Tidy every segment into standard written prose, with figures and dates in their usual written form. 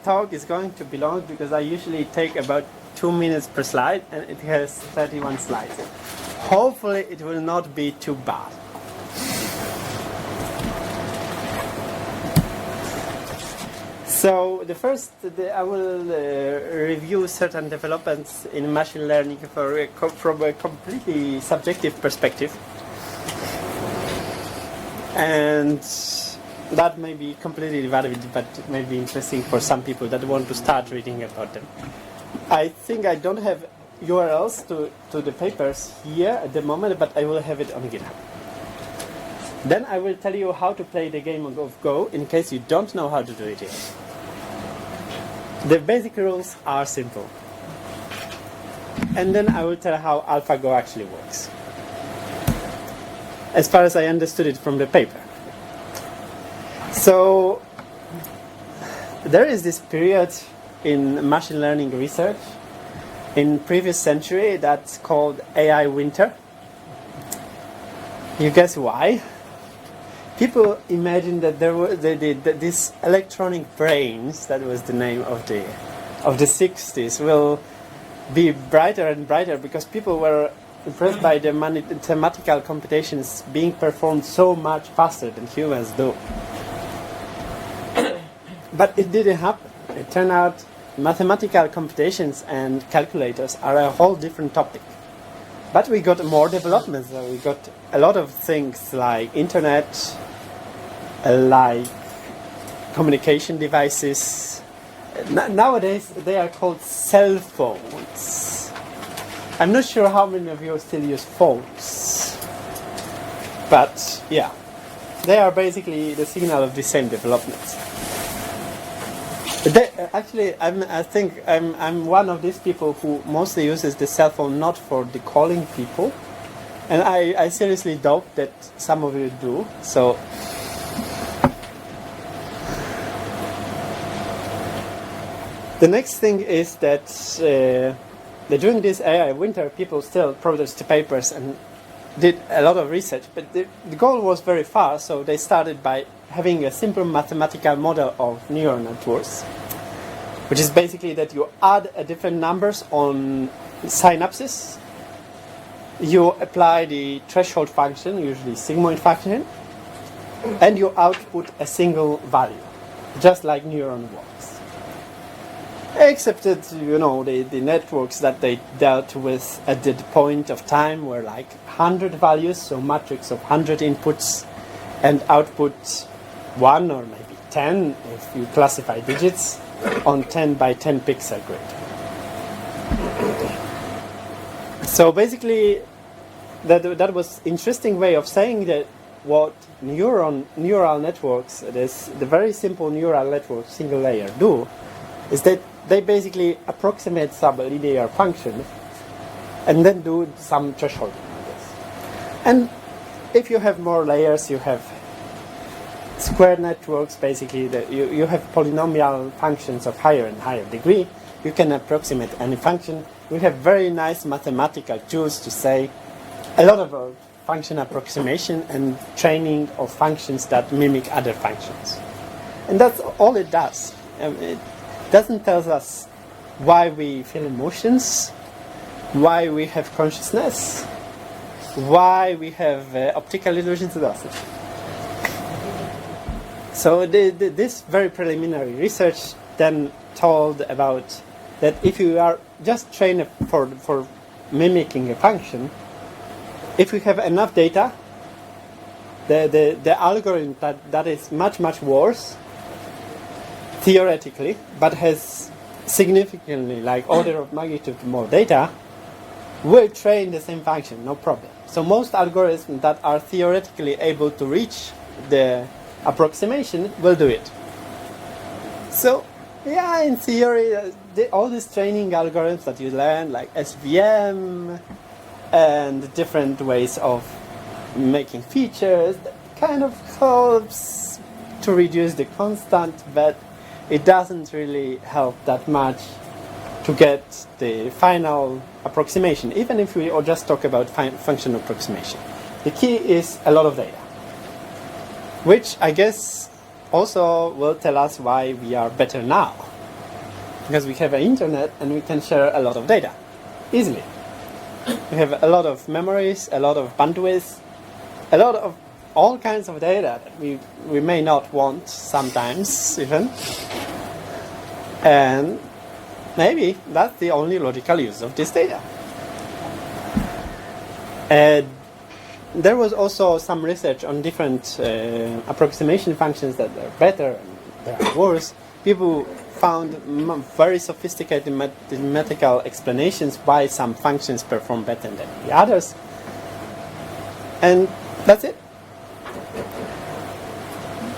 talk is going to be long because I usually take about 2 minutes per slide, and it has 31 slides. Hopefully it will not be too bad. So I will review certain developments in machine learning from a completely subjective perspective. And that may be completely valid, but it may be interesting for some people that want to start reading about them. I think I don't have URLs to the papers here at the moment, but I will have it on GitHub. Then I will tell you how to play the game of Go in case you don't know how to do it yet. The basic rules are simple. And then I will tell how AlphaGo actually works, as far as I understood it from the paper. So there is this period in machine learning research in previous century that's called AI winter. You guess why? People imagined that there were these electronic brains, that was the name of the 60s, will be brighter and brighter because people were impressed by the mathematical computations being performed so much faster than humans do. But it didn't happen. It turned out mathematical computations and calculators are a whole different topic. But we got more developments. We got a lot of things like internet, like communication devices. Nowadays they are called cell phones. I'm not sure how many of you still use phones. But yeah, they are basically the signal of the same developments. Actually, I think I'm one of these people who mostly uses the cell phone not for the calling people, and I seriously doubt that some of you do. So the next thing is that during this AI winter, people still produced the papers and did a lot of research, but the goal was very far, so they started by having a simple mathematical model of neural networks, which is basically that you add different numbers on synapses, you apply the threshold function, usually sigmoid function, and you output a single value, just like neuron works. Except that, the networks that they dealt with at the point of time were like 100 values, so matrix of 100 inputs, and output 1 or maybe 10 if you classify digits on 10 by 10 pixel grid. So basically that was interesting way of saying that what neural networks, the very simple neural network single layer do, is that they basically approximate some linear function and then do some thresholding on this. And if you have more layers, you have square networks, basically you have polynomial functions of higher and higher degree. You can approximate any function. We have very nice mathematical tools to say a lot about function approximation and training of functions that mimic other functions. And that's all it does. It doesn't tell us why we feel emotions, why we have consciousness, why we have optical illusions. It doesn't. So this very preliminary research then told about that if you are just trained for mimicking a function, if we have enough data, the algorithm that is much worse theoretically, but has significantly, like order of magnitude more data, will train the same function, no problem. So most algorithms that are theoretically able to reach the approximation will do it. So yeah, in theory, all these training algorithms that you learn, like SVM and different ways of making features, that kind of helps to reduce the constant, but it doesn't really help that much to get the final approximation, even if we just talk about function approximation. The key is a lot of data, which I guess also will tell us why we are better now because we have an internet and we can share a lot of data easily. We have a lot of memories, a lot of bandwidth, a lot of all kinds of data that we may not want sometimes even. And maybe that's the only logical use of this data. There was also some research on different approximation functions that are better and they are worse. People found very sophisticated mathematical explanations why some functions perform better than the others. And that's it.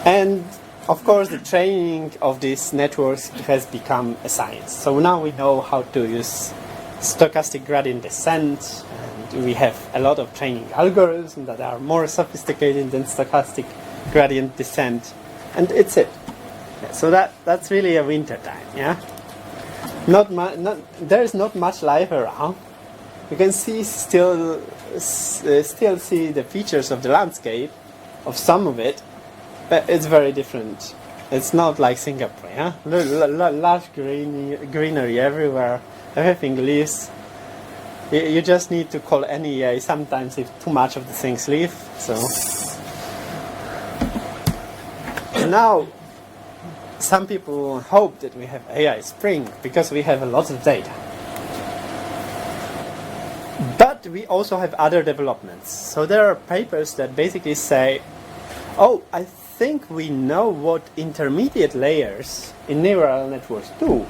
And of course, the training of these networks has become a science. So now we know how to use stochastic gradient descent, and we have a lot of training algorithms that are more sophisticated than stochastic gradient descent, and it's it. So that's really a winter time, yeah. There is not much life around. You can still see the features of the landscape, of some of it, but it's very different. It's not like Singapore, yeah. Large greenery everywhere, everything leaves. You just need to call NEA sometimes if too much of the things leave. So now some people hope that we have AI Spring because we have a lot of data. But we also have other developments. So there are papers that basically say, oh, I think we know what intermediate layers in neural networks do.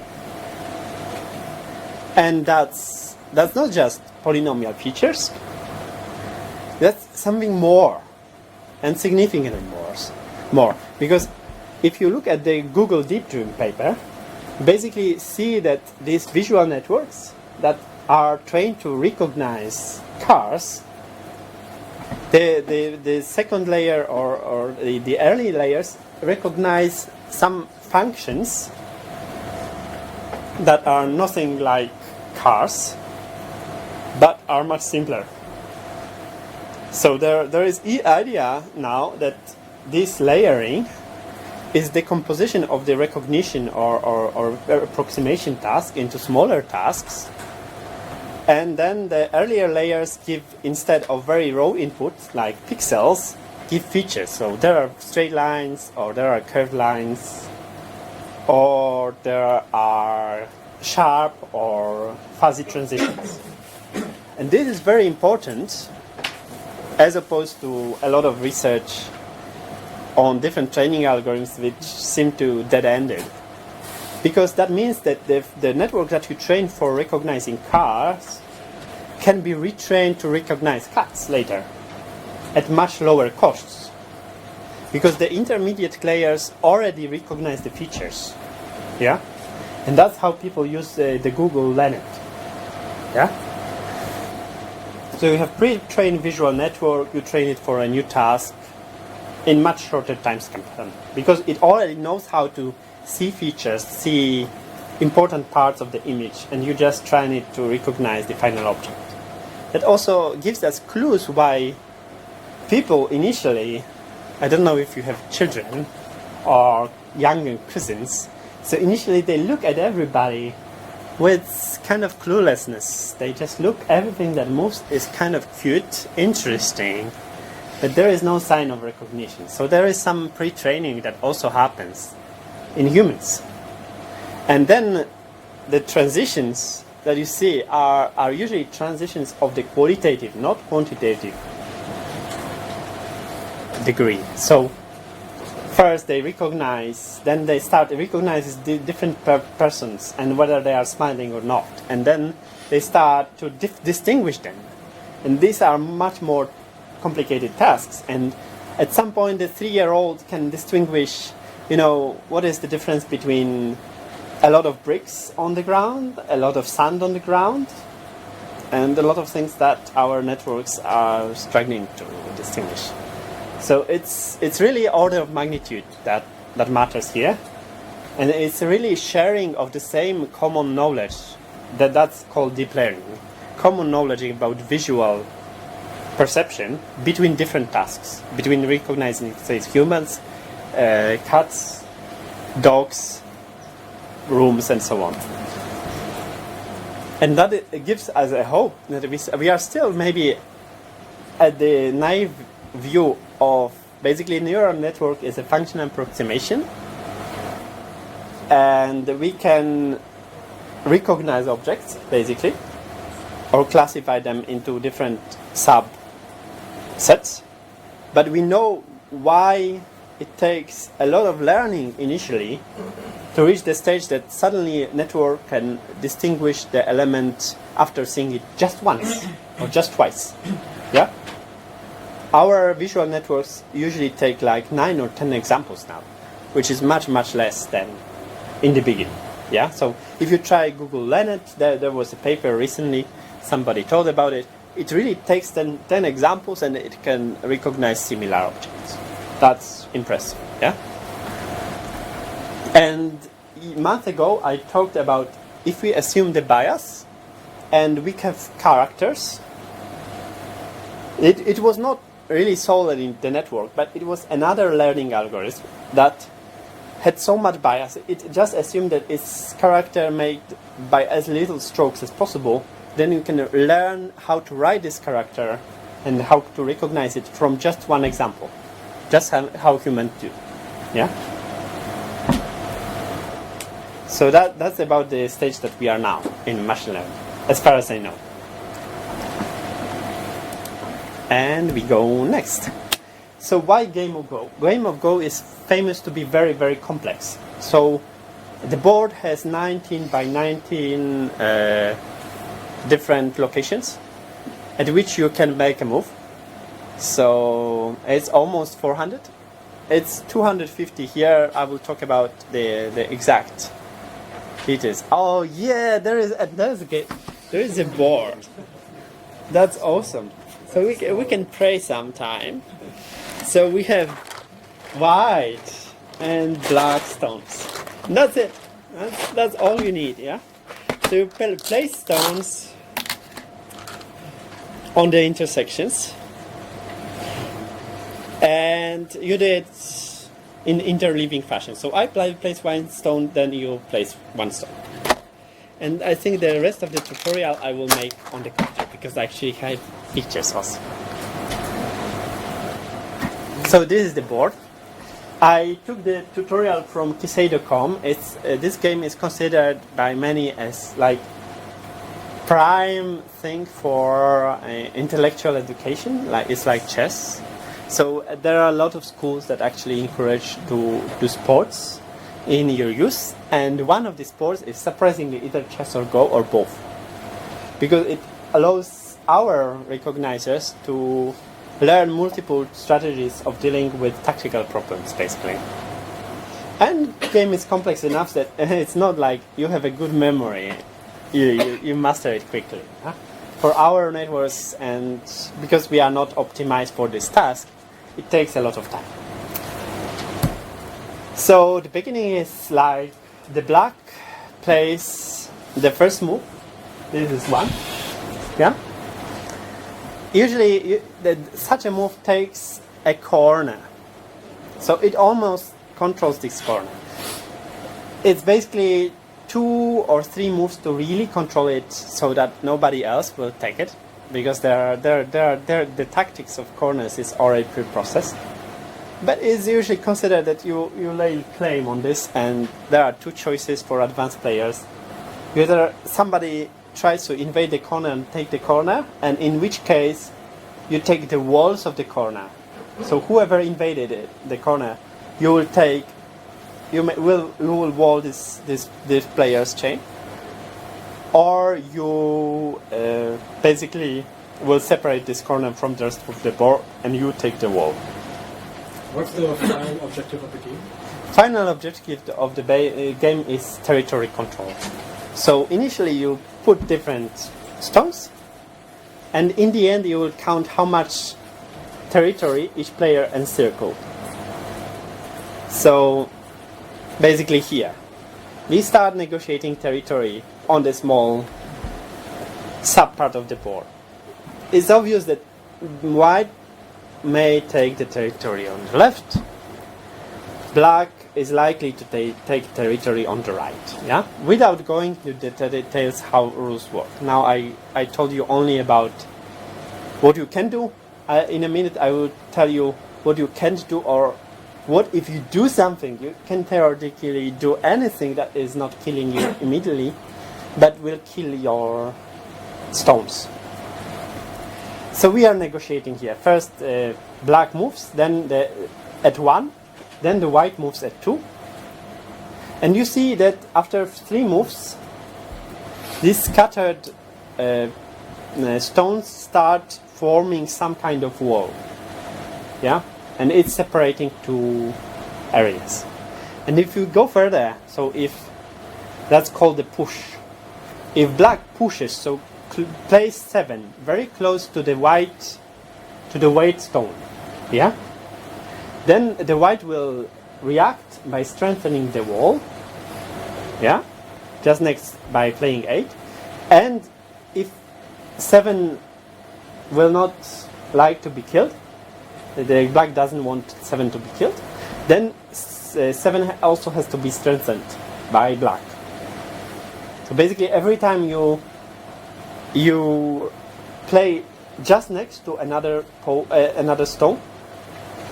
And that's not just polynomial features. That's something more, and significantly more. Because if you look at the Google Deep Dream paper, basically see that these visual networks that are trained to recognize cars, the second layer or the early layers recognize some functions that are nothing like cars, but are much simpler. So there is the idea now that this layering is the composition of the recognition or approximation task into smaller tasks, and then the earlier layers give, instead of very raw inputs like pixels, give features. So there are straight lines, or there are curved lines, or there are sharp or fuzzy transitions. And this is very important, as opposed to a lot of research on different training algorithms which seem to dead-ended. Because that means that the network that you train for recognizing cars can be retrained to recognize cats later at much lower costs. Because the intermediate layers already recognize the features. Yeah? And that's how people use the Google Learnet. Yeah? So you have pre-trained visual network, you train it for a new task in much shorter time span, because it already knows how to see features, see important parts of the image, and you just train it to recognize the final object. That also gives us clues why people initially, I don't know if you have children or younger cousins, so initially they look at everybody with kind of cluelessness. They just look, everything that moves is kind of cute, interesting, but there is no sign of recognition. So there is some pre-training that also happens in humans. And then the transitions that you see are usually transitions of the qualitative, not quantitative degree. So first they recognize, then they start to recognize the different persons and whether they are smiling or not. And then they start to distinguish them. And these are much more complicated tasks. And at some point the 3-year-old can distinguish, what is the difference between a lot of bricks on the ground, a lot of sand on the ground, and a lot of things that our networks are struggling to distinguish. So it's really order of magnitude that matters here, and it's really sharing of the same common knowledge that's called deep learning. Common knowledge about visual perception between different tasks, between recognizing, say, humans, cats, dogs, rooms and so on. And that it gives us a hope that we are still maybe at the naive view of basically neural network is a functional approximation, and we can recognize objects basically or classify them into different subsets, but we know why it takes a lot of learning initially to reach the stage that suddenly a network can distinguish the element after seeing it just once or just twice. Yeah? Our visual networks usually take like 9 or 10 examples now, which is much, much less than in the beginning. Yeah? So if you try Google Learnet, there was a paper recently, somebody told about it. It really takes 10 examples and it can recognize similar objects. That's impressive. Yeah? And a month ago I talked about if we assume the bias and we have characters, it was not really solid in the network, but it was another learning algorithm that had so much bias, it just assumed that its character made by as little strokes as possible. Then you can learn how to write this character and how to recognize it from just one example. Just how humans do. Yeah? So that's about the stage that we are now in machine learning, as far as I know. And we go next. So why Game of Go? Game of Go is famous to be very, very complex. So the board has 19 by 19 different locations at which you can make a move. So it's almost 400. It's 250 here. I will talk about the exact details. Oh yeah, there is a board. That's awesome. So we can pray sometime. So we have white and black stones. And that's it. That's all you need. Yeah. So you place stones on the intersections. And you do it in interleaving fashion. So I place one stone, then you place one stone. And I think the rest of the tutorial I will make on the computer because I actually have pictures also. So this is the board. I took the tutorial from Kisei.com. This game is considered by many as like prime thing for intellectual education. Like it's like chess. So there are a lot of schools that actually encourage to do sports in your youth, and one of the sports is surprisingly either chess or Go or both, because it allows our recognizers to learn multiple strategies of dealing with tactical problems, basically. And the game is complex enough that it's not like you have a good memory, you master it quickly. Huh? For our networks, and because we are not optimized for this task, it takes a lot of time. So the beginning is like the black plays the first move. This is one. Yeah. Usually, such a move takes a corner. So it almost controls this corner. It's basically 2 or 3 moves to really control it, so that nobody else will take it. Because the tactics of corners is already pre-processed. But it's usually considered that you lay claim on this, and there are 2 choices for advanced players. Either somebody tries to invade the corner and take the corner, and in which case you take the walls of the corner. So whoever invaded the corner, you will wall this player's chain. Or you basically will separate this corner from the rest of the board and you take the wall. What's the final objective of the game? Final objective of the game is territory control. So initially you put different stones, and in the end you will count how much territory each player encircled. So basically here, we start negotiating territory on the small sub-part of the board. It's obvious that white may take the territory on the left, black is likely to take territory on the right. Yeah, without going into the details how rules work. Now I told you only about what you can do. In a minute I will tell you what you can't do, or what if you do something. You can theoretically do anything that is not killing you immediately, but will kill your stones. So we are negotiating here. First black moves, then at 1, then the white moves at 2. And you see that after 3 moves, these scattered stones start forming some kind of wall. Yeah? And it's separating 2 areas. And if you go further, so if that's called the push. If black pushes, so place 7 very close to the white stone, yeah, then the white will react by strengthening the wall, yeah, just next by playing 8. And if 7 will not like to be killed, the black doesn't want 7 to be killed, then 7 also has to be strengthened by black. So basically every time you play just next to another stone,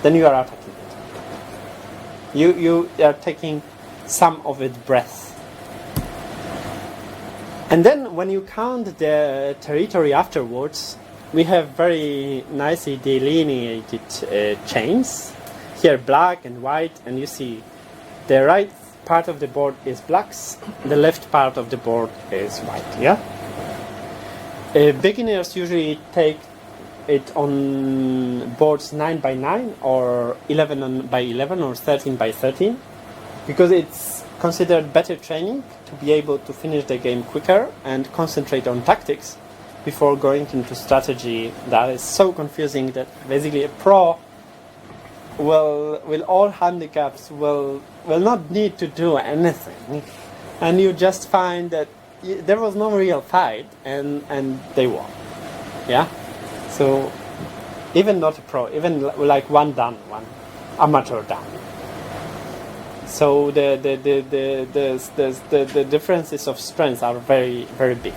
then you are attacking it. You are taking some of its breath. And then when you count the territory afterwards, we have very nicely delineated chains. Here black and white, and you see the right part of the board is blacks, the left part of the board is white. Yeah. Beginners usually take it on boards 9 by 9 or 11 by 11 or 13 by 13, because it's considered better training to be able to finish the game quicker and concentrate on tactics before going into strategy that is so confusing that basically a pro will all handicaps will not need to do anything, and you just find that there was no real fight and they won. Yeah, so even not a pro, even like one amateur done. So the differences of strengths are very, very big.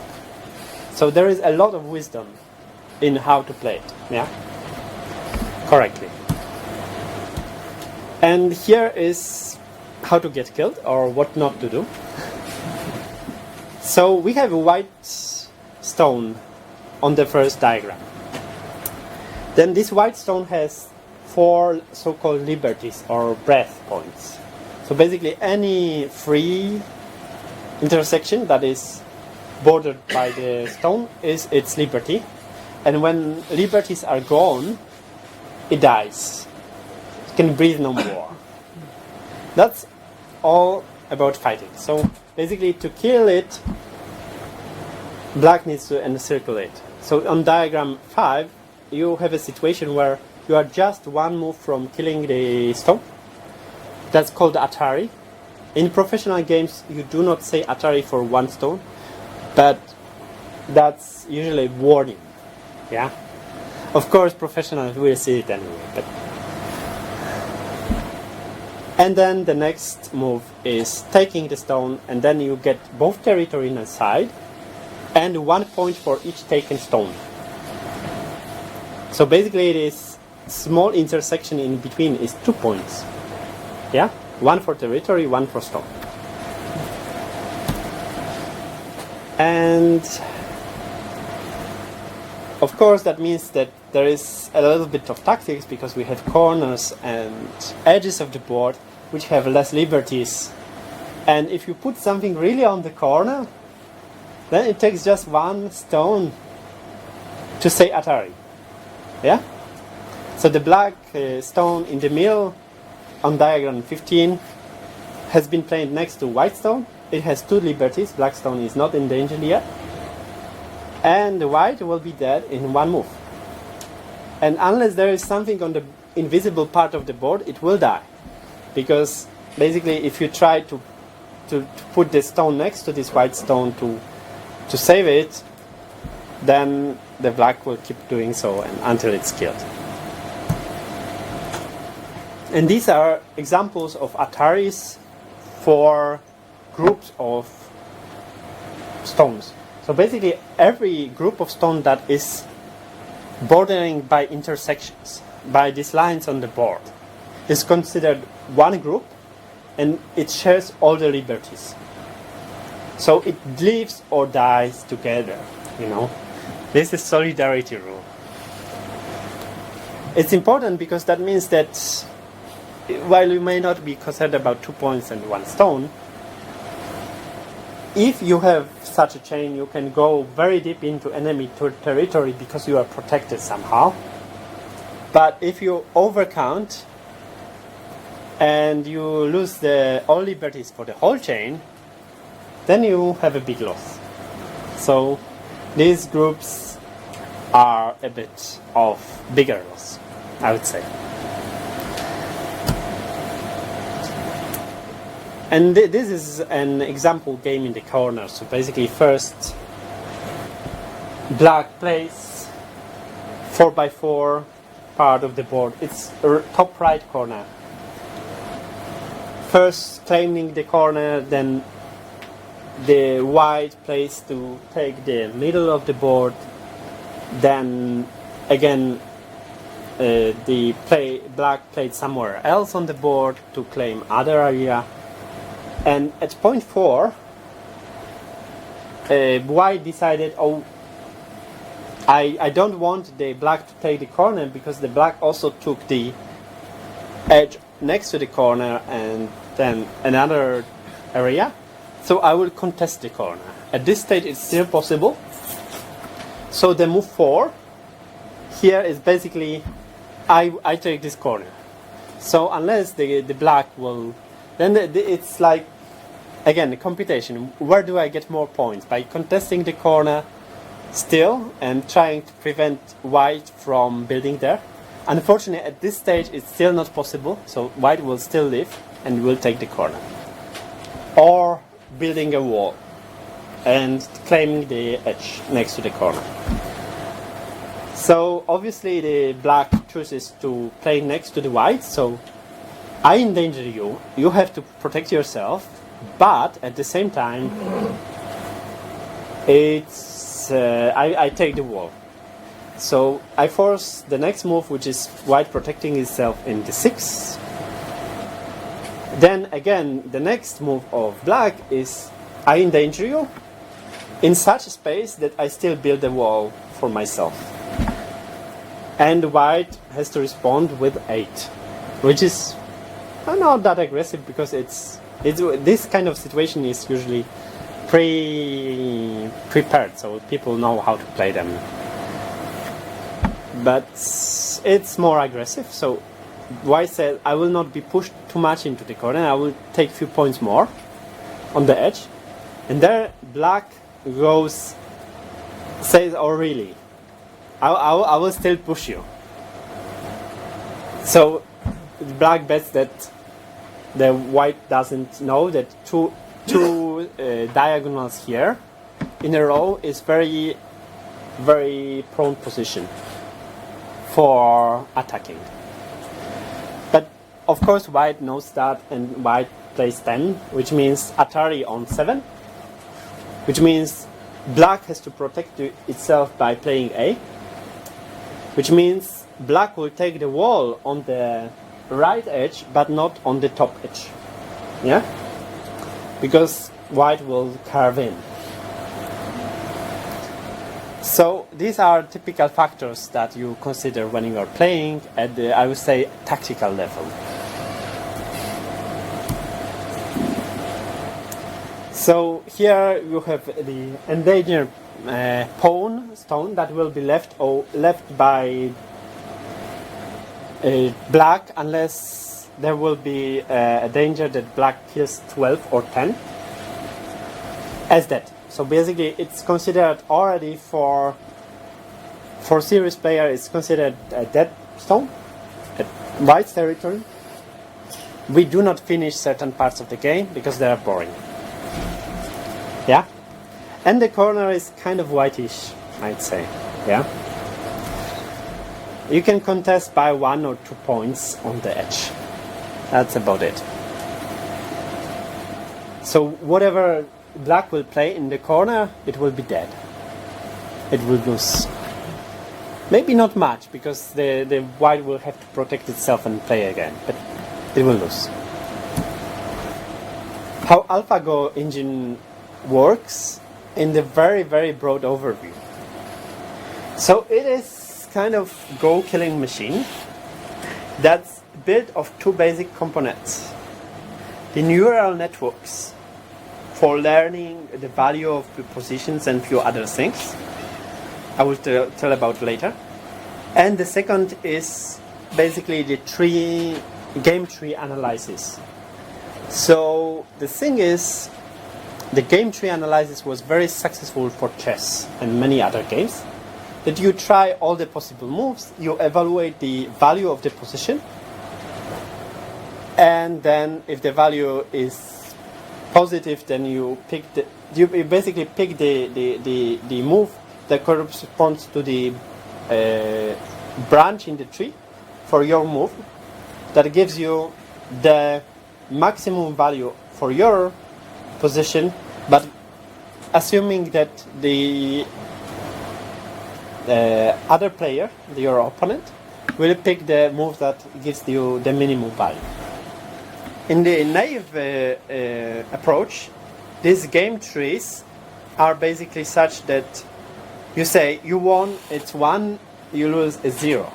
So there is a lot of wisdom in how to play it, yeah, correctly. And here is how to get killed or what not to do. So we have a white stone on the first diagram. Then this white stone has 4 so-called liberties or breath points. So basically any free intersection that is bordered by the stone is its liberty. And when liberties are gone, it dies. It can breathe no more. That's all about fighting. So basically to kill it, black needs to encircle it. So on diagram 5, you have a situation where you are just 1 move from killing the stone. That's called Atari. In professional games, you do not say Atari for 1 stone, but that's usually a warning. Yeah. Of course, professionals will see it anyway. And then the next move is taking the stone, and then you get both territory on the side, and 1 point for each taken stone. So basically, this small intersection in between is 2 points. Yeah, 1 for territory, 1 for stone. And of course, that means that there is a little bit of tactics because we have corners and edges of the board which have less liberties. And if you put something really on the corner, then it takes just 1 stone to say Atari. Yeah? So the black stone in the middle on diagram 15 has been played next to white stone. It has 2 liberties. Black stone is not endangered yet. And the white will be dead in 1 move. And unless there is something on the invisible part of the board, it will die. Because basically if you try to put the stone next to this white stone to save it, then the black will keep doing so until it's killed. And these are examples of Ataris for groups of stones. So basically every group of stone that is bordering by intersections, by these lines on the board, is considered one group, and it shares all the liberties. So it lives or dies together, you know. This is solidarity rule. It's important because that means that while you may not be concerned about 2 points and 1 stone, if you have such a chain, you can go very deep into enemy territory because you are protected somehow. But if you overcount and you lose all liberties for the whole chain, then you have a big loss. So these groups are a bit of bigger loss, I would say. And this is an example game in the corner. So basically first black plays 4x4 part of the board. It's top right corner. First claiming the corner, then the white plays to take the middle of the board, then again black played somewhere else on the board to claim other area. And at point 4, white decided, I don't want the black to take the corner because the black also took the edge next to the corner and then another area. So I will contest the corner. At this stage it's still possible. So the move 4 here is basically I take this corner. So unless the black will, then it's like, again, the computation. Where do I get more points? By contesting the corner still and trying to prevent white from building there. Unfortunately, at this stage, it's still not possible. So white will still live and will take the corner. Or building a wall and claiming the edge next to the corner. So obviously the black chooses to play next to the white. So I endanger you. You have to protect yourself. But at the same time, it's I take the wall. So I force the next move, which is white protecting itself in the 6. Then again, the next move of black is I endanger you in such a space that I still build a wall for myself. And white has to respond with 8, which is not that aggressive because it's this kind of situation is usually prepared, so people know how to play them. But it's more aggressive, so white said I will not be pushed too much into the corner, I will take a few points more on the edge. And there black says, oh really, I will still push you. So black bets that the white doesn't know that two diagonals here in a row is very, very prone position for attacking. But of course white knows that, and white plays 10, which means Atari on 7, which means black has to protect itself by playing A, which means black will take the wall on the right edge but not on the top edge, yeah, because white will carve in. So these are typical factors that you consider when you are playing at the, I would say, tactical level. So here you have the endangered pawn stone that will be left by black unless there will be a danger that black kills 12 or 10 as that. So basically it's considered already for serious player, it's considered a dead stone at white territory. We do not finish certain parts of the game because they are boring. Yeah? And the corner is kind of whitish, I'd say. Yeah? You can contest by 1 or 2 points on the edge. That's about it. So whatever black will play in the corner, it will be dead. It will lose. Maybe not much, because the white will have to protect itself and play again, but it will lose. How AlphaGo engine works in the very, very broad overview. So it is kind of Go killing machine that's built of two basic components. The neural networks for learning the value of the positions and few other things. I will tell about later. And the second is basically the game tree analysis. So the thing is, the game tree analysis was very successful for chess and many other games. That you try all the possible moves, you evaluate the value of the position, and then if the value is positive, then you basically pick the move that corresponds to the branch in the tree for your move that gives you the maximum value for your position, but assuming that the other player, your opponent, will pick the move that gives you the minimum value. In the naive approach, these game trees are basically such that you say you won, it's 1, you lose, it's 0.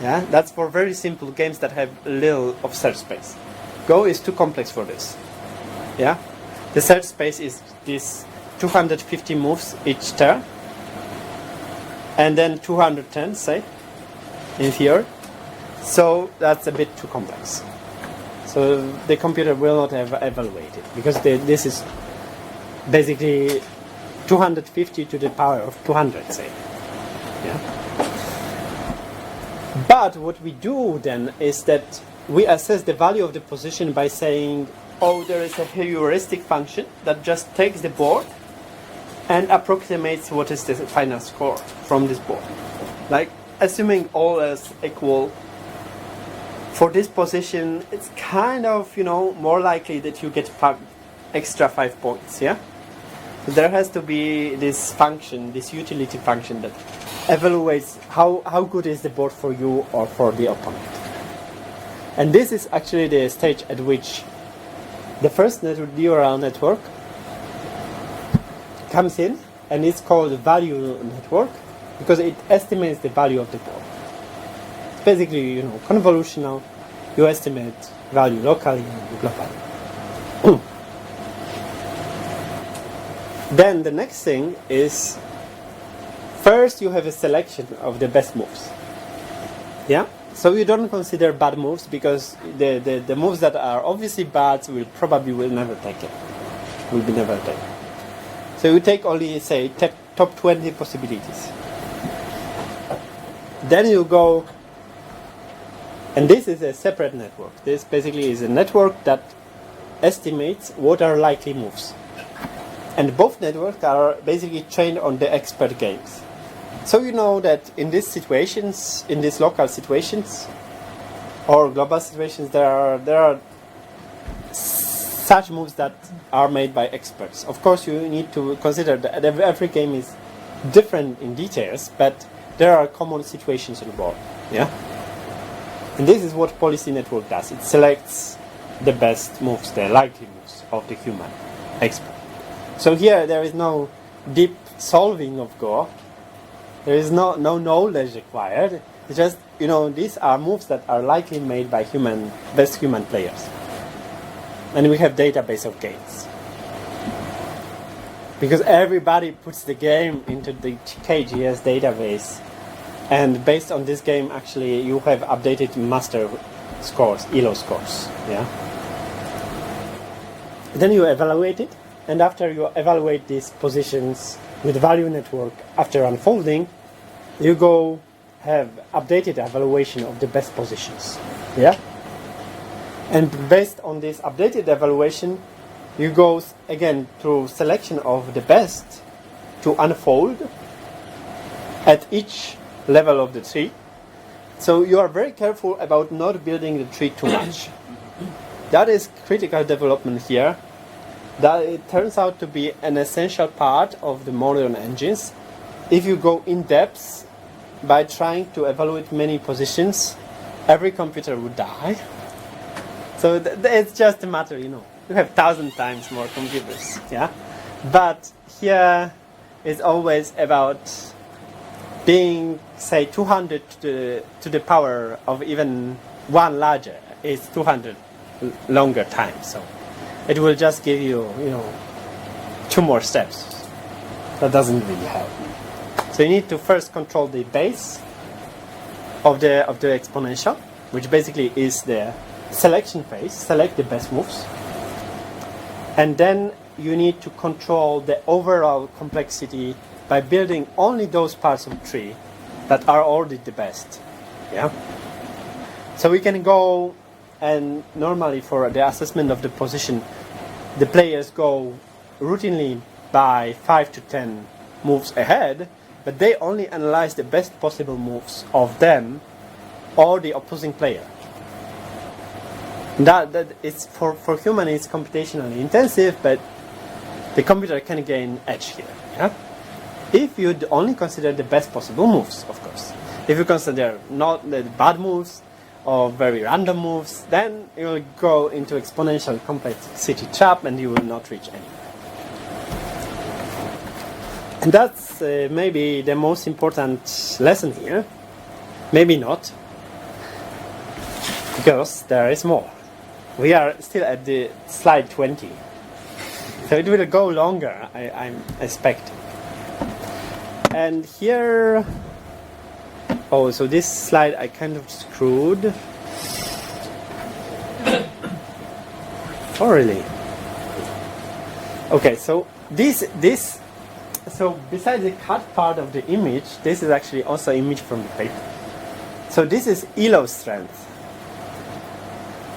Yeah, that's for very simple games that have little of search space. Go is too complex for this. Yeah, the search space is this 250 moves each turn, and then 210, say, in theory. So that's a bit too complex. So the computer will not evaluate it, because this is basically 250 to the power of 200, say. Yeah. But what we do then is that we assess the value of the position by saying, oh, there is a heuristic function that just takes the board and approximates what is the final score from this board. Like, assuming all else equal, for this position, it's kind of, more likely that you get extra 5 points, yeah? There has to be this function, this utility function that evaluates how good is the board for you or for the opponent. And this is actually the stage at which the first neural network comes in, and it's called value network because it estimates the value of the board. It's basically, convolutional. You estimate value locally and globally. Then the next thing is, first you have a selection of the best moves. Yeah? So you don't consider bad moves, because the moves that are obviously bad will never take it. Will be never taken. So you take only, say, top 20 possibilities. Then you go, and this is a separate network. This basically is a network that estimates what are likely moves. And both networks are basically trained on the expert games. So you know that in these situations, in these local situations or global situations, there are such moves that are made by experts. Of course, you need to consider that every game is different in details, but there are common situations involved. Yeah, and this is what policy network does. It selects the best moves, the likely moves of the human expert. So here there is no deep solving of Go. There is no knowledge required. It's just, these are moves that are likely made by best human players. And we have database of games. Because everybody puts the game into the KGS database. And based on this game, actually, you have updated master scores, ELO scores. Yeah. Then you evaluate it. And after you evaluate these positions with value network, after unfolding, you go have updated evaluation of the best positions. Yeah? And based on this updated evaluation, you go again through selection of the best to unfold at each level of the tree. So you are very careful about not building the tree too much. that is critical development here. That it turns out to be an essential part of the modern engines. If you go in depth by trying to evaluate many positions, every computer would die. So it's just a matter, you have 1,000 times more computers, yeah. But here is always about being, say, 200 to the power of even one larger is 200 longer times. So it will just give you, 2 more steps. That doesn't really help. So you need to first control the base of the exponential, which basically is the selection phase. Select the best moves, and then you need to control the overall complexity by building only those parts of the tree that are already the best. Yeah. So we can go, and normally for the assessment of the position, the players go routinely by 5 to 10 moves ahead, but they only analyze the best possible moves of them or the opposing player. That is for human, it's computationally intensive, but the computer can gain edge here. Yeah? If you only consider the best possible moves, of course. If you consider not the bad moves or very random moves, then you will go into exponential complexity trap and you will not reach anywhere. And that's maybe the most important lesson here. Maybe not, because there is more. We are still at the slide 20. So it will go longer, I'm expecting. And here... Oh, so this slide I kind of screwed. Oh, really? Okay, so this... So besides the cut part of the image, this is actually also an image from the paper. So this is ELO strength,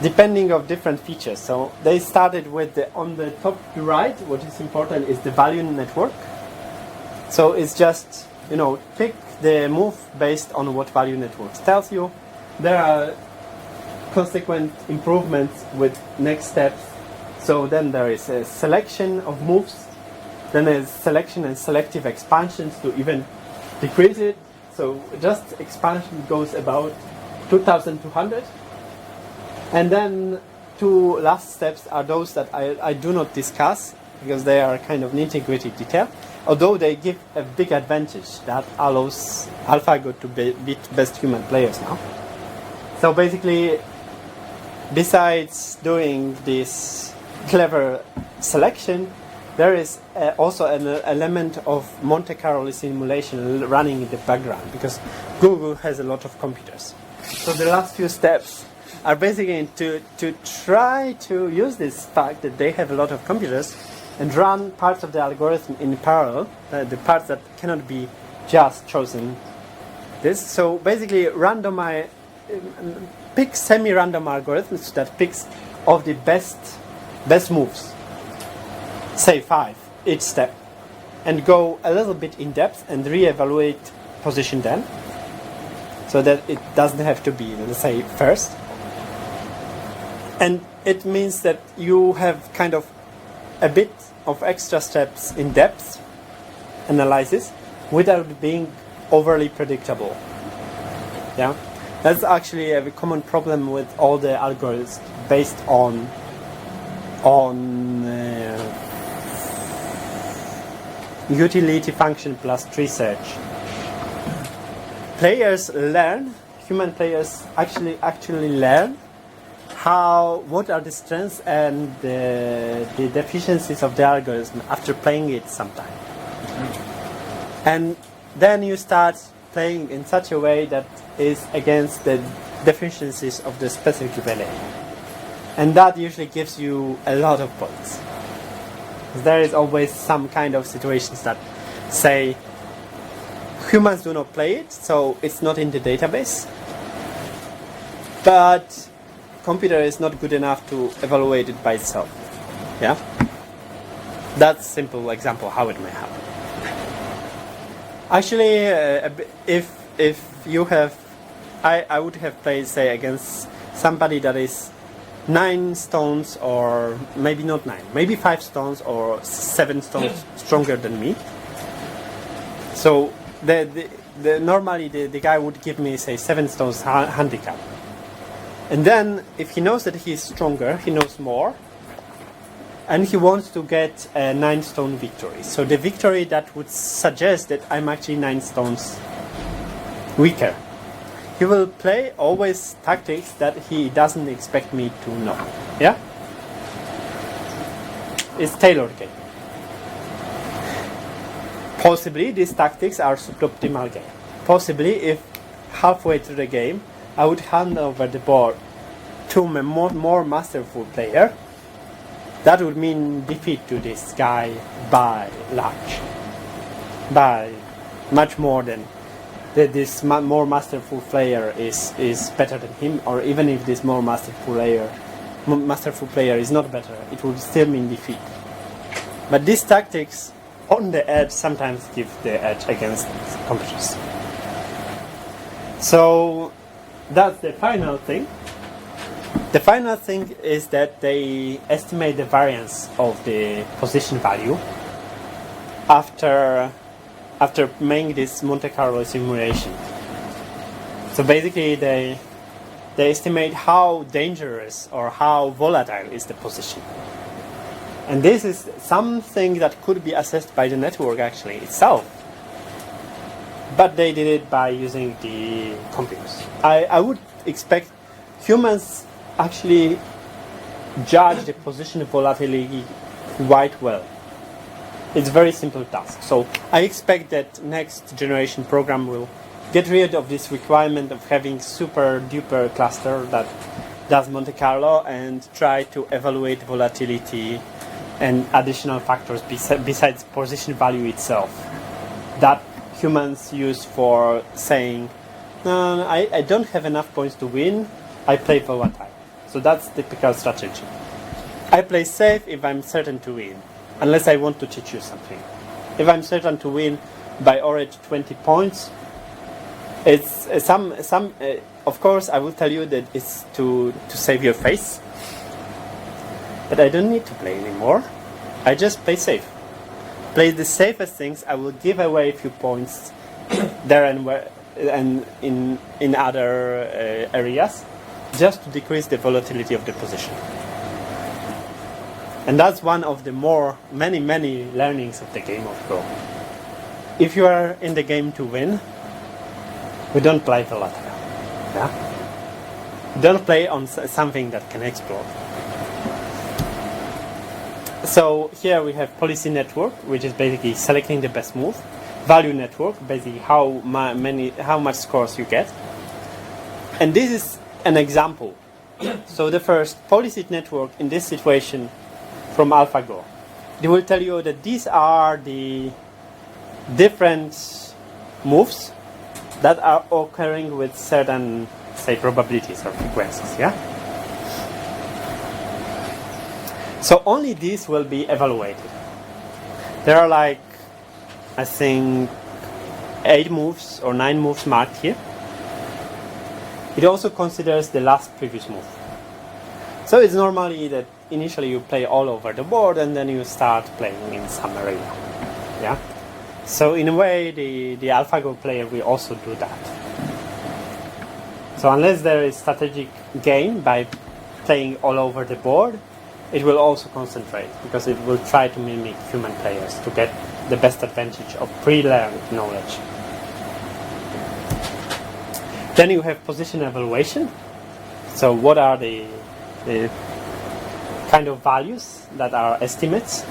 depending of different features. So they started with on the top right, what is important is the value network. So it's just, pick the move based on what value networks tells you. There are consequent improvements with next steps. So then there is a selection of moves. Then there's selection and selective expansions to even decrease it. So just expansion goes about 2,200. And then 2 last steps are those that I do not discuss because they are kind of nitty-gritty detail. Although they give a big advantage that allows AlphaGo to beat best human players now. So basically, besides doing this clever selection, there is also an element of Monte Carlo simulation running in the background because Google has a lot of computers. So the last few steps are basically to try to use this fact that they have a lot of computers and run parts of the algorithm in parallel, the parts that cannot be just chosen. So basically pick semi-random algorithms that picks of the best moves, say 5 each step, and go a little bit in depth and re-evaluate position then, so that it doesn't have to be, let's say, first. And it means that you have kind of a bit of extra steps in depth analysis without being overly predictable. Yeah, that's actually a common problem with all the algorithms based on utility function plus tree search. Human players actually learn what are the strengths and the deficiencies of the algorithm after playing it sometime. And then you start playing in such a way that is against the deficiencies of the specific value. And that usually gives you a lot of points. There is always some kind of situations that say humans do not play it, so it's not in the database. But computer is not good enough to evaluate it by itself. Yeah? That's a simple example how it may happen. Actually, if you have, I would have played, say, against somebody that is 9 stones, or maybe not 9, maybe 5 stones or 7 stones stronger than me. So normally the guy would give me, say, 7 stones handicap. And then if he knows that he is stronger, he knows more, and he wants to get a 9 stone victory. So the victory that would suggest that I'm actually 9 stones weaker. He will play always tactics that he doesn't expect me to know. Yeah? It's tailored game. Possibly these tactics are suboptimal game. Possibly if halfway through the game I would hand over the board to a more masterful player, that would mean defeat to this guy by large. By much more than this more masterful player is better than him, or even if this more masterful player is not better, it would still mean defeat. But these tactics on the edge sometimes give the edge against computers. So that's the final thing. The final thing is that they estimate the variance of the position value after making this Monte Carlo simulation. So basically they estimate how dangerous or how volatile is the position. And this is something that could be assessed by the network actually itself. But they did it by using the computers. I would expect humans actually judge the position volatility quite well. It's a very simple task. So I expect that next generation program will get rid of this requirement of having super duper cluster that does Monte Carlo and try to evaluate volatility and additional factors besides position value itself that humans use for saying, no, I don't have enough points to win, I play volatile. So that's typical strategy. I play safe if I'm certain to win, unless I want to teach you something. If I'm certain to win by already 20 points, it's of course I will tell you that it's to save your face, but I don't need to play anymore. I just play safe. Play the safest things. I will give away a few points there and in other areas, just to decrease the volatility of the position. And that's one of the many learnings of the game of Go. If you are in the game to win, we don't play volatile. Yeah? Don't play on something that can explode. So here we have policy network, which is basically selecting the best move. Value network, basically how much scores you get. And this is an example. So the first policy network in this situation from AlphaGo, they will tell you that these are the different moves that are occurring with certain, say, probabilities or frequencies. Yeah. So only these will be evaluated. There are like, I think, 8 moves or 9 moves marked here. It also considers the last previous move. So it's normally that initially you play all over the board and then you start playing in some area. Yeah. So in a way, the AlphaGo player will also do that. So unless there is strategic gain by playing all over the board, it will also concentrate because it will try to mimic human players to get the best advantage of pre-learned knowledge. Then you have position evaluation. So what are the kind of values that are estimates?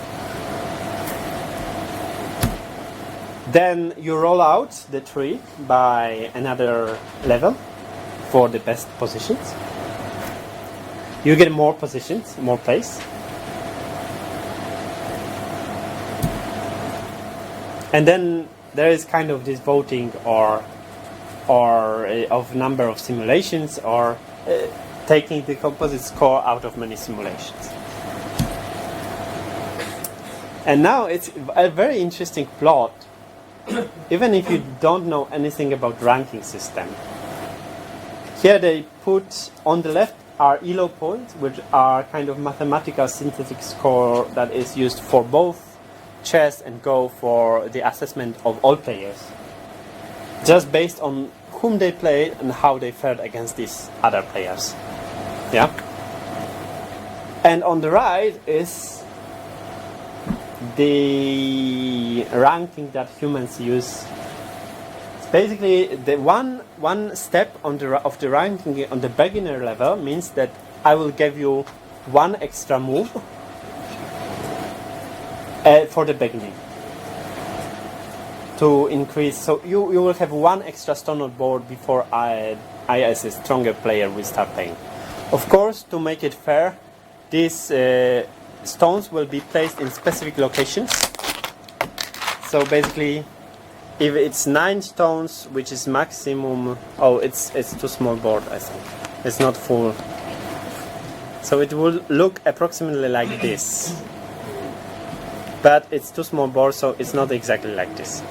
Then you roll out the tree by another level for the best positions. You get more positions, more plays. And then there is kind of this voting or of number of simulations or taking the composite score out of many simulations. And now it's a very interesting plot, even if you don't know anything about ranking system. Here they put on the left are ELO points, which are kind of mathematical synthetic score that is used for both chess and Go for the assessment of all players, just based on whom they played and how they fared against these other players. Yeah. And on the right is the ranking that humans use. It's basically the one step of the ranking on the beginner level means that I will give you one extra move for the beginning to increase. So you will have one extra stone on board before I as a stronger player will start playing. Of course, to make it fair, these stones will be placed in specific locations. So basically, if it's 9 stones, which is maximum, it's too small board, I think. It's not full. So it will look approximately like this. But it's too small board, so it's not exactly like this.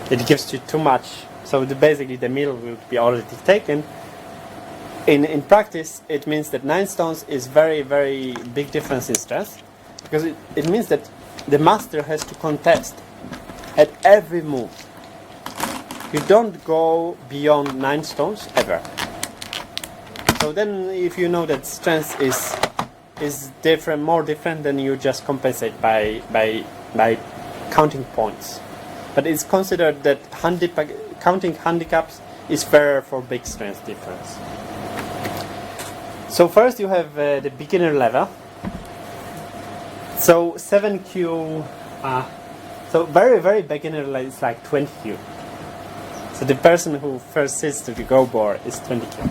It gives you too much. So basically the middle will be already taken. In practice, it means that 9 stones is very, very big difference in strength, because it means that the master has to contest at every move. You don't go beyond 9 stones ever. So then, if you know that strength is different, more different, then you just compensate by counting points. But it's considered that counting handicaps is fair for big strength difference. So first you have the beginner level. So 7Q, so very, very beginner level is like 20Q. So the person who first sits to the Go board is 20Q.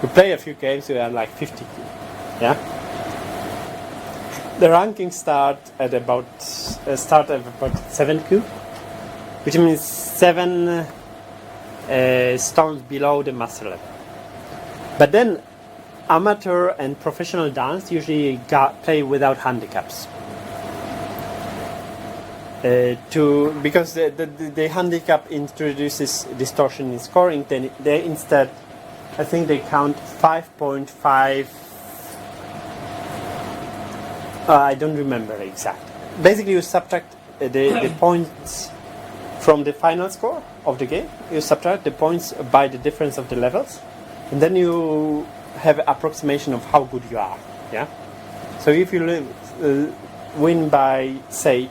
You play a few games, you are like 50Q. Yeah. The rankings start at about 7Q, which means 7 stones below the master level. But then amateur and professional dance usually play without handicaps. Because the handicap introduces distortion in scoring, then they instead, I think they count 5.5. I don't remember exactly. Basically, you subtract the points from the final score of the game. You subtract the points by the difference of the levels, and then you have an approximation of how good you are. Yeah. So if you win by, say,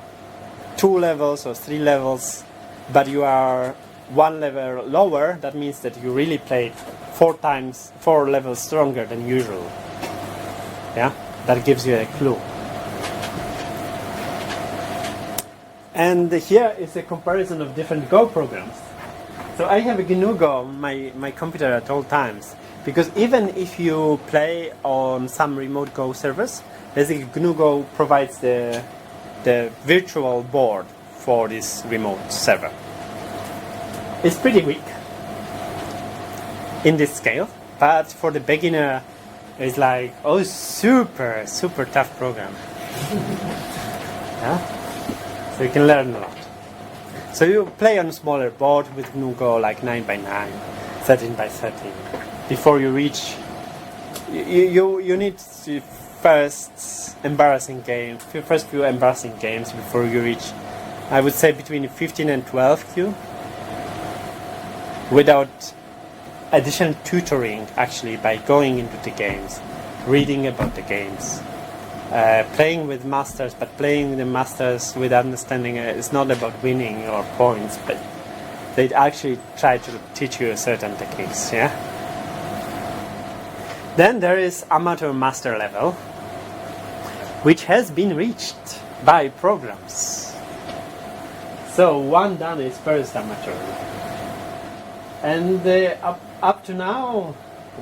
2 levels or 3 levels, but you are 1 level lower, that means that you really played 4 levels stronger than usual. Yeah, that gives you a clue. And here is a comparison of different Go programs. So I have a GNU Go on my computer at all times, because even if you play on some remote Go servers, basically GNU Go provides the virtual board for this remote server. It's pretty weak in this scale, but for the beginner, it's like, super, super tough program. Yeah? So you can learn a lot. So you play on a smaller board with GNU Go, like 9x9, 13x13. Before you reach, you need to first few embarrassing games before you reach, I would say, between 15 and 12Q, without additional tutoring, actually, by going into the games, reading about the games, playing with masters, but playing the masters with understanding it's not about winning or points, but they actually try to teach you certain techniques. Yeah. Then there is amateur master level, which has been reached by programs. So one done is first amateur. And up to now,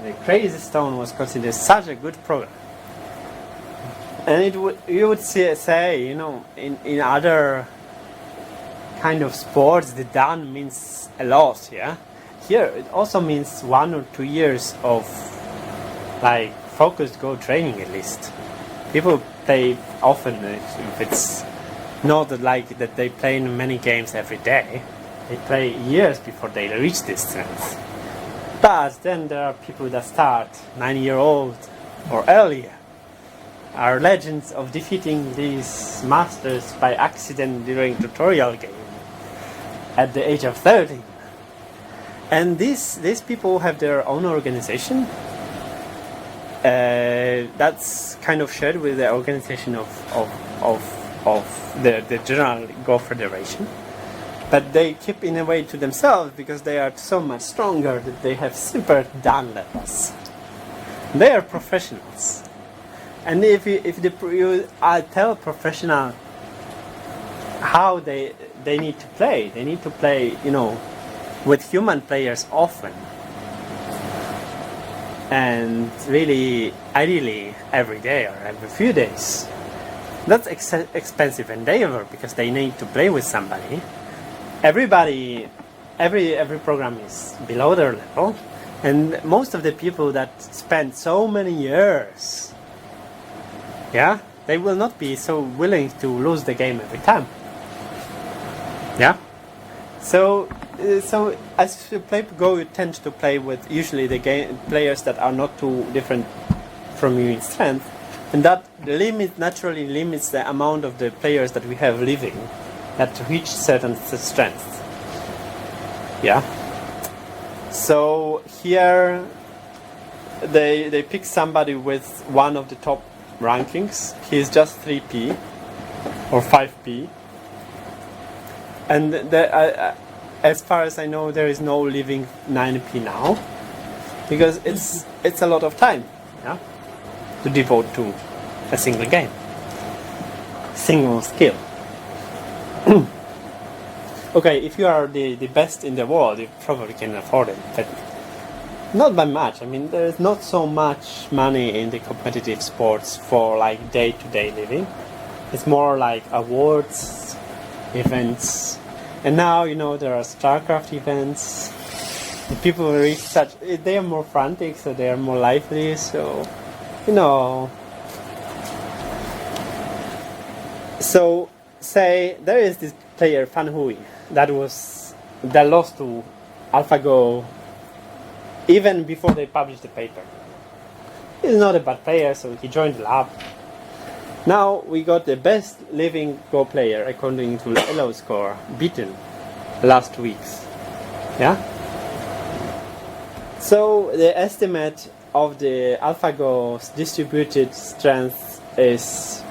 the Crazy Stone was considered such a good program. And you would say, in other kind of sports, the done means a lot, yeah? Here, it also means 1 or 2 years of, focused Go training at least. People play often, if it's not like that they play in many games every day, they play years before they reach this strength. But then there are people that start 9-year-old or earlier, are legends of defeating these masters by accident during tutorial game at the age of 13. And these people have their own organization that's kind of shared with the organization of the General Go Federation. But they keep in a way to themselves because they are so much stronger that they have super Dan levels. They are professionals. And if you tell professional how they need to play, with human players often. And really, ideally, every day or every few days. That's expensive endeavor because they need to play with somebody. Everybody, every program is below their level, and most of the people that spend so many years, they will not be so willing to lose the game every time. So as you play Go, you tend to play with usually the players that are not too different from you in strength, and that naturally limits the amount of the players that we have living that reach certain strengths. So here they pick somebody with one of the top rankings. He's just 3p or 5p, and as far as I know, there is no living 9p now because it's a lot of time to devote to a single game, single skill. Okay, if you are the best in the world, you probably can afford it, but not by much. I mean, there is not so much money in the competitive sports for like day-to-day living. It's more like awards, events, and now there are StarCraft events. The people reach they are more frantic, so they are more lively. So So say there is this player Fan Hui that lost to AlphaGo even before they published the paper. He's not a bad player, so he joined the lab. Now we got the best living Go player according to the Elo score, beaten last weeks. So the estimate of the AlphaGo's distributed strength is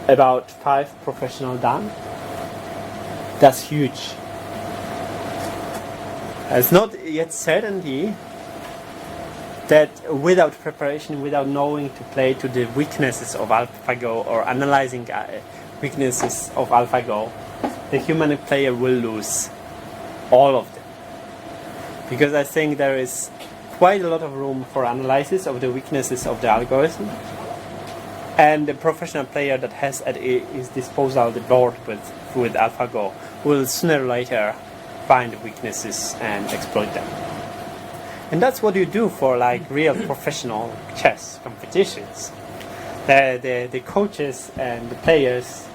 about 5 professional Dan. That's huge. It's not yet certainty that without preparation, without knowing to play to the weaknesses of AlphaGo or analyzing weaknesses of AlphaGo, the human player will lose all of them. Because I think there is quite a lot of room for analysis of the weaknesses of the algorithm. And the professional player that has at his disposal the board with AlphaGo will sooner or later find the weaknesses and exploit them. And that's what you do for like real professional chess competitions. The coaches and the players,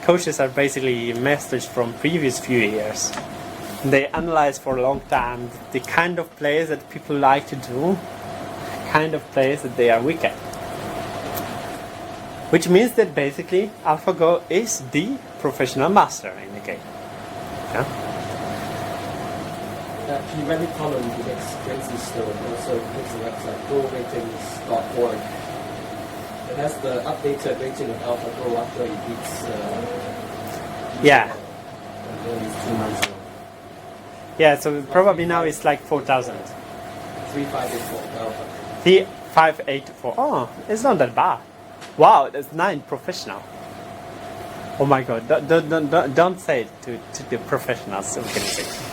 coaches are basically masters from previous few years. They analyze for a long time the kind of plays that people like to do, kind of plays that they are weak at. Which means that basically AlphaGo is the professional master in the game. He went in column, he makes crazy stuff, and also makes a website, goratings.org. It has the updated rating of AlphaGo after he beats only 2 months ago. So probably now it's like 4,000. 3584 Alpha. 3584. Oh, it's not that bad. Wow, that's 9 professional. Oh my god, don't say it to the professionals organization.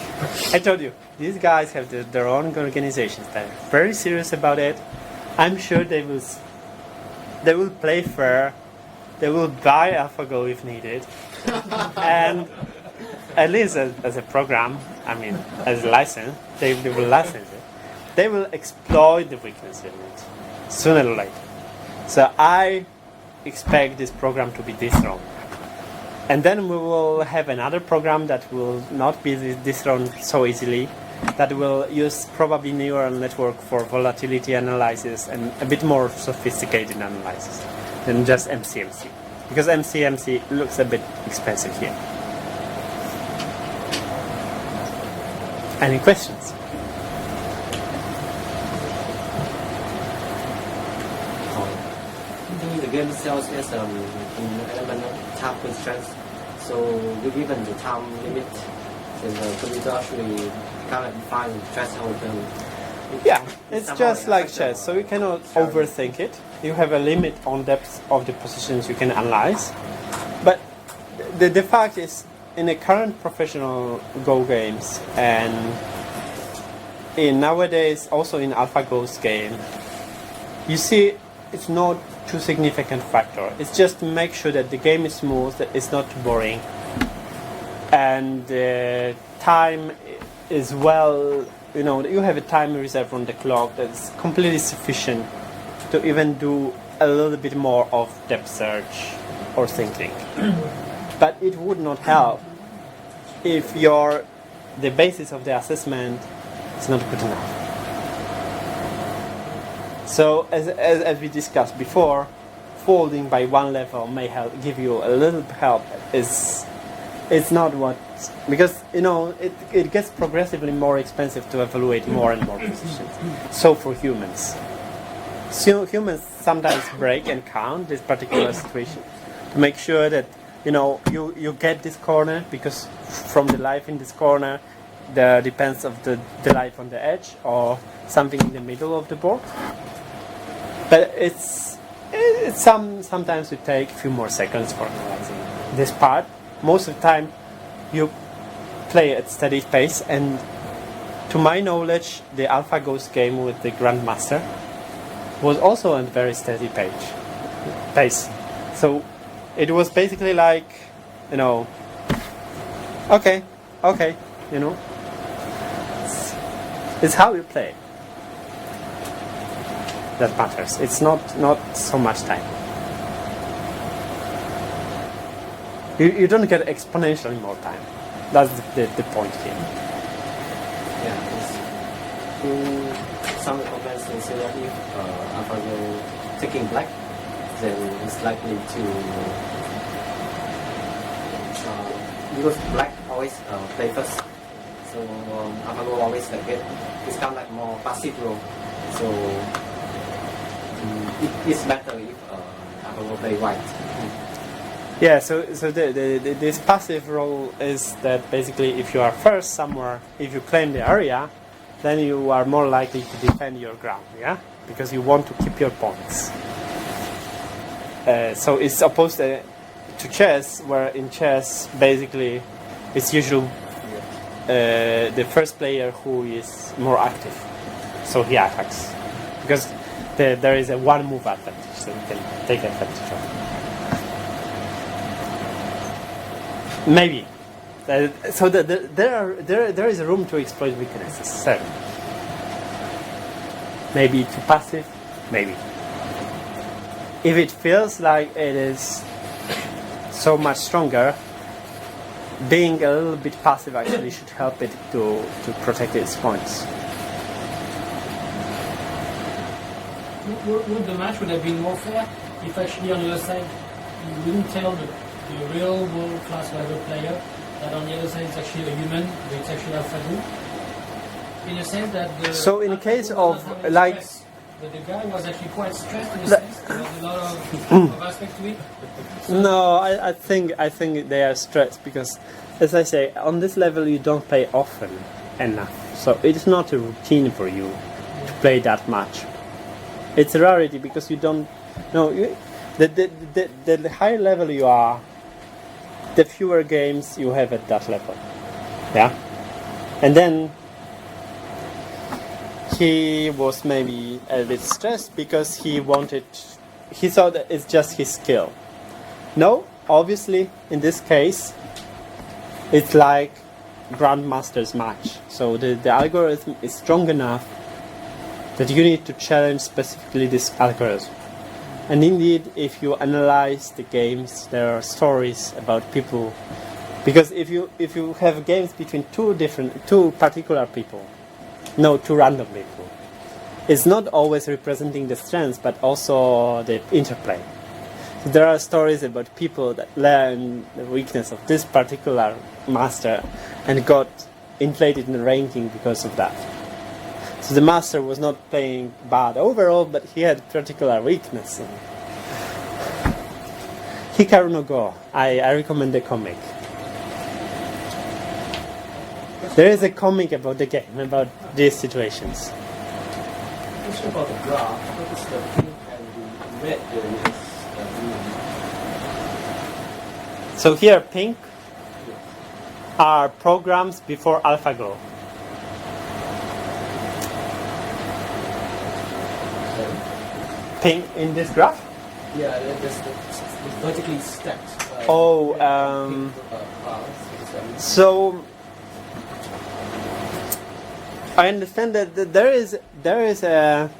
I told you, these guys have their own organizations. They're very serious about it. I'm sure they will play fair. They will buy AlphaGo if needed. And at least as a program, as a license, they will license it. They will exploit the weakness in it sooner or later. So I expect this program to be dethroned. And then we will have another program that will not be dethroned so easily, that will use probably neural network for volatility analysis and a bit more sophisticated analysis than just MCMC. Because MCMC looks a bit expensive here. Any questions? The game itself is in element time constraints, so you given the time limit, then the computer actually cannot define threshold. Yeah, it's just like chess, so you cannot overthink it. You have a limit on depth of the positions you can analyze. But the fact is, in the current professional Go games and in nowadays also in AlphaGo's game, you see it's not too significant factor. It's just to make sure that the game is smooth, that it's not too boring, and time is well. You know, you have a time reserve on the clock that's completely sufficient to even do a little bit more of depth search or thinking. But it would not help if the basis of the assessment is not good enough. So as we discussed before, folding by one level may give you a little help. It's not what, because it gets progressively more expensive to evaluate more and more positions. So for humans. So humans sometimes break and count this particular situation to make sure that you get this corner, because from the life in this corner there depends of the life on the edge or something in the middle of the board. But sometimes it takes a few more seconds for analyzing this part. Most of the time you play at steady pace, and to my knowledge the AlphaGo's game with the Grandmaster was also at very steady pace. So it was basically like, okay, it's how you play that matters. It's not so much time. You don't get exponentially more time. That's the point here. Yeah, some comments can say that if AlphaGo taking black, then it's likely to because black always play first. So AlphaGo always get it's kind of like more passive role. So it's better if AlphaGo play white. Yeah, so this passive role is that basically if you are first somewhere, if you claim the area, then you are more likely to defend your ground, yeah? Because you want to keep your points. So it's opposed to chess, where in chess basically it's usually the first player who is more active, so he attacks. Because there is a one move advantage, so you can take advantage of it. Maybe. So there is room to exploit weaknesses. So maybe too passive, maybe. If it feels like it is so much stronger, being a little bit passive actually should help it to protect its points. Would the match would have been more fair if actually on the other side you wouldn't tell the real world class level player that on the other side it's actually a human, but it's actually AlphaGo? In a sense that so in case of like stress, but the guy was actually quite stressed in a sense. There was a lot of aspect to it. No, I think they are stressed because, as I say, on this level you don't play often enough. So it's not a routine for you to play that much. It's a rarity because you don't. No, the higher level you are, the fewer games you have at that level. Yeah, and then he was maybe a bit stressed because he thought that it's just his skill. No, obviously in this case it's like Grandmaster's match. So the algorithm is strong enough that you need to challenge specifically this algorithm. And indeed, if you analyze the games, there are stories about people Because if you have games between two particular people, no, two random people, it's not always representing the strengths, but also the interplay. So there are stories about people that learn the weakness of this particular master and got inflated in the ranking because of that. So the master was not playing bad overall, but he had particular weakness. Hikaru no Go. I recommend the comic. There is a comic about the game, about these situations. Question about the graph. What is the pink and the red areas mean? So here, pink are programs before AlphaGo. Pink in this graph? Yeah, there's vertically stacked. Pink, So I understand that there is a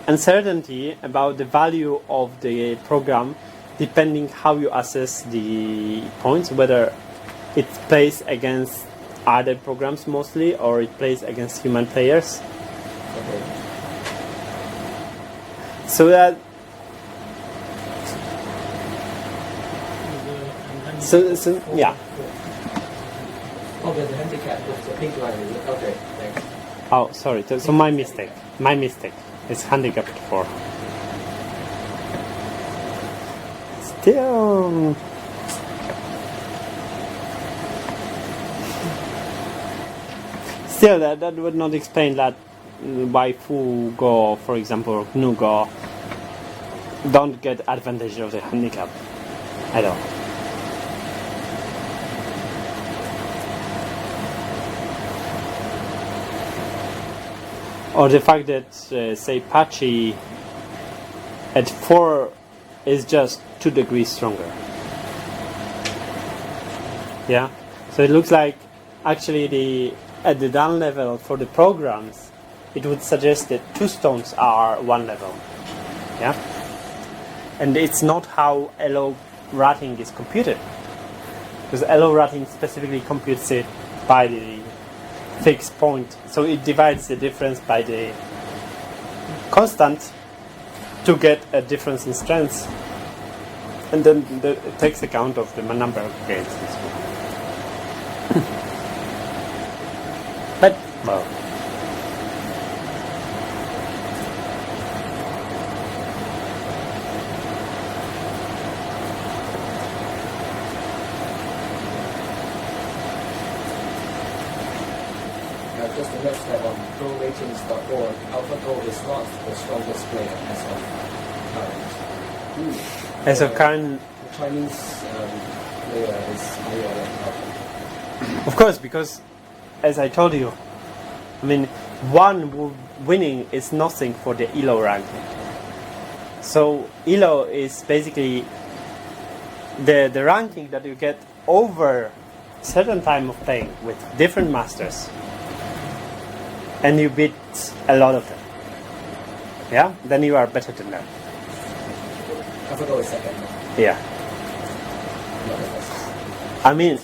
uncertainty about the value of the program depending how you assess the points, whether it plays against other programs mostly or it plays against human players. Okay. So that so yeah. Oh, there's a handicap with the pink line. Okay, thanks. Oh, sorry. So my mistake. My mistake. It's handicapped 4. Still, that would not explain that why Fu Go, for example, or Gnu Go, don't get advantage of the handicap at all. Or the fact that, say, Pachi at 4 is just 2 degrees stronger. Yeah? So it looks like actually at the down level for the programs, it would suggest that 2 stones are 1 level. Yeah? And it's not how LO rating is computed. Because LO rating specifically computes it by the fixed point. So it divides the difference by the constant to get a difference in strengths. And then it takes account of the number of games. But, well. Just to note that on ProRatings.org, AlphaGo is not the strongest player as of current. As of current, The Chinese player is higher than AlphaGo. of course, because as I told you, I mean, one winning is nothing for the ELO ranking. So ELO is basically the ranking that you get over certain time of playing with different masters, and you beat a lot of them. Yeah, then you are better than them. AlphaGo is second. Yeah, I mean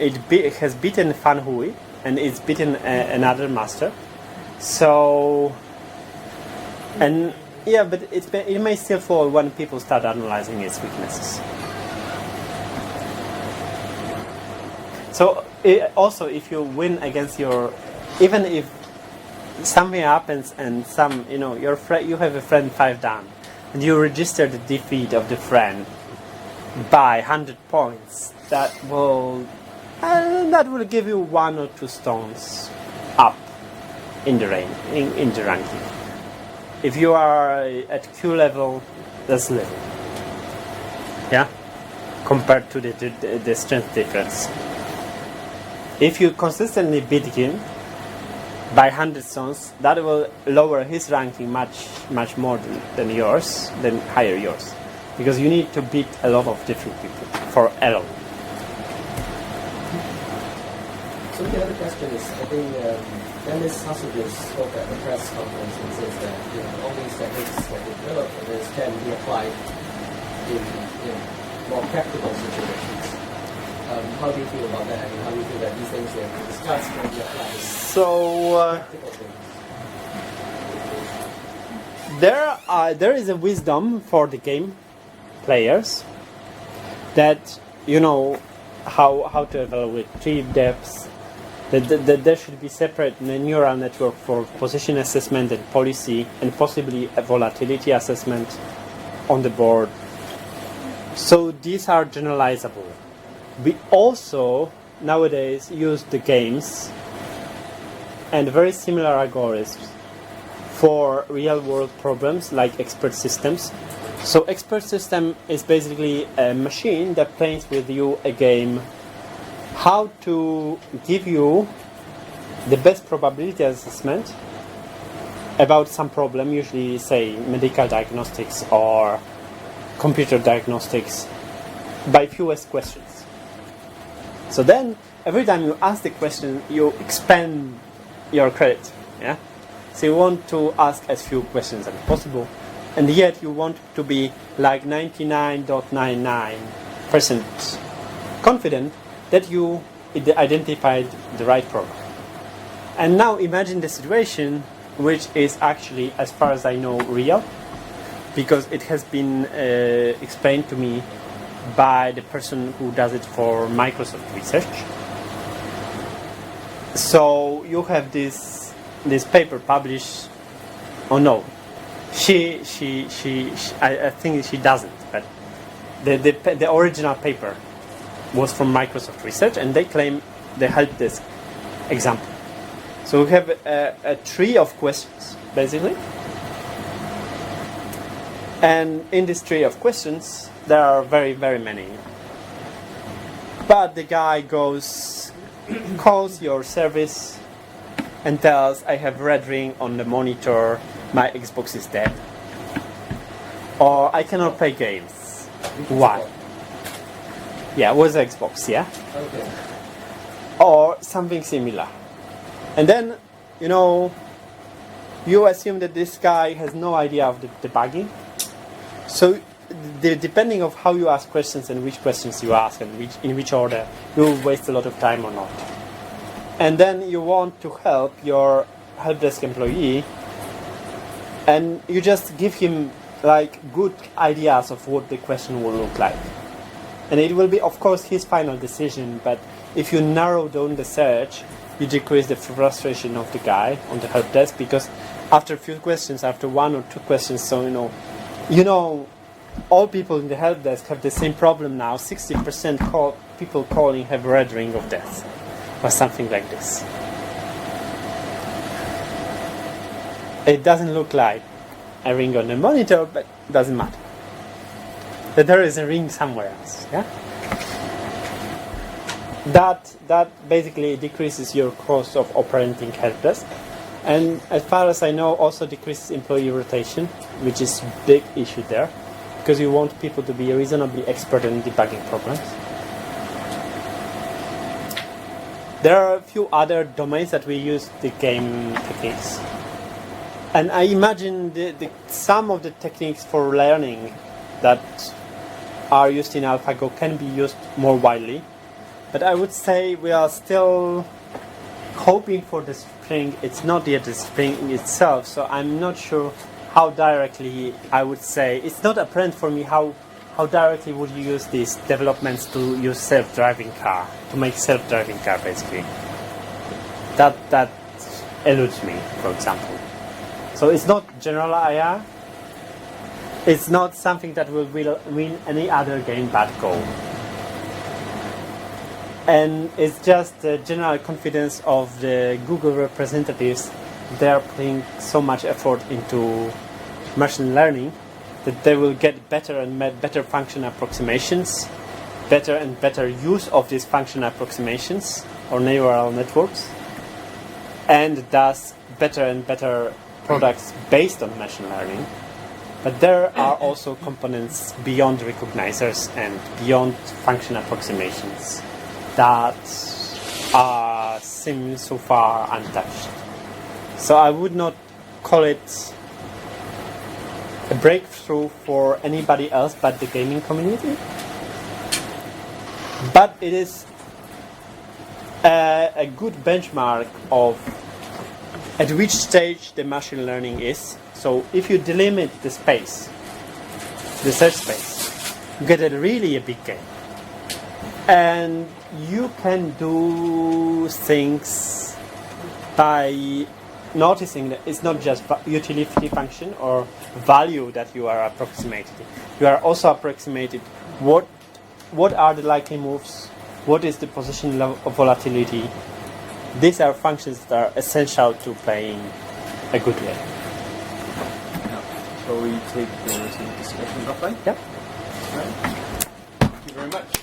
it has beaten Fan Hui and it's beaten another master. So, and yeah, but it may still fall when people start analyzing its weaknesses. So also, if you win against even if something happens and you have a friend 5 down, and you register the defeat of the friend by 100 points, that will give you 1 or 2 stones up in the ranking. If you are at Q level, that's little. Yeah, compared to the strength difference. If you consistently beat him by 100 stones, that will lower his ranking much more than yours, than higher yours, because you need to beat a lot of different people for LO. So the other question is, I think Dennis Hasselbeck spoke at the press conference and says that all these techniques that we developed for this can be applied in more practical situations. How do you feel about that? I mean, how do you feel that these things that we discussed can be applied in So practical things? there is a wisdom for the game players that how to evaluate tree depths. That there should be separate neural network for position assessment and policy, and possibly a volatility assessment on the board. So these are generalizable. We also nowadays use the games and very similar algorithms for real-world problems like expert systems. So expert system is basically a machine that plays with you a game how to give you the best probability assessment about some problem, usually say medical diagnostics or computer diagnostics, by fewest questions. So then every time you ask the question, you expand your credit. Yeah? So you want to ask as few questions as possible, and yet you want to be like 99.99% confident that you identified the right problem. And now imagine the situation which is actually, as far as I know, real, because it has been explained to me by the person who does it for Microsoft Research. So you have this paper published. Oh no, she I think she doesn't. But the original paper was from Microsoft Research, and they claim the help desk example. So we have a tree of questions, basically. And in this tree of questions, there are very, very many. But the guy calls your service and tells, I have red ring on the monitor, my Xbox is dead. Or I cannot play games. Why? Yeah, it was Xbox, yeah? Okay. Or something similar. And then, you assume that this guy has no idea of the debugging. So, depending on how you ask questions and which questions you ask and in which order, you will waste a lot of time or not. And then you want to help your help desk employee, and you just give him like good ideas of what the question will look like. And it will be, of course, his final decision, but if you narrow down the search, you decrease the frustration of the guy on the help desk, because after a few questions, after one or two questions, so all people in the help desk have the same problem now. 60% people calling have red ring of death, or something like this. It doesn't look like a ring on the monitor, but it doesn't matter. That there is a ring somewhere else. Yeah. That basically decreases your cost of operating help desk, and as far as I know, also decreases employee rotation, which is a big issue there, because you want people to be reasonably expert in debugging problems. There are a few other domains that we use the game techniques, and I imagine some of the techniques for learning that are used in AlphaGo can be used more widely. But I would say we are still hoping for the spring. It's not yet the spring itself, so I'm not sure how directly I would say. It's not apparent for me how directly would you use these developments to use self-driving car, to make self-driving car basically. That eludes me, for example. So it's not general AI. It's not something that will win any other game but Go. And it's just the general confidence of the Google representatives. They are putting so much effort into machine learning that they will get better and better function approximations, better and better use of these function approximations or neural networks, and thus better and better products based on machine learning. But there are also components beyond recognizers and beyond function approximations that seem so far untouched. So I would not call it a breakthrough for anybody else but the gaming community. But it is a good benchmark of at which stage the machine learning is. So if you delimit the space, the search space, you get really a big game. And you can do things by noticing that it's not just utility function or value that you are approximating. You are also approximating what are the likely moves, what is the position level of volatility. These are functions that are essential to playing a good game. Shall we take the rest of the discussion offline? Yep. Right. Thank you very much.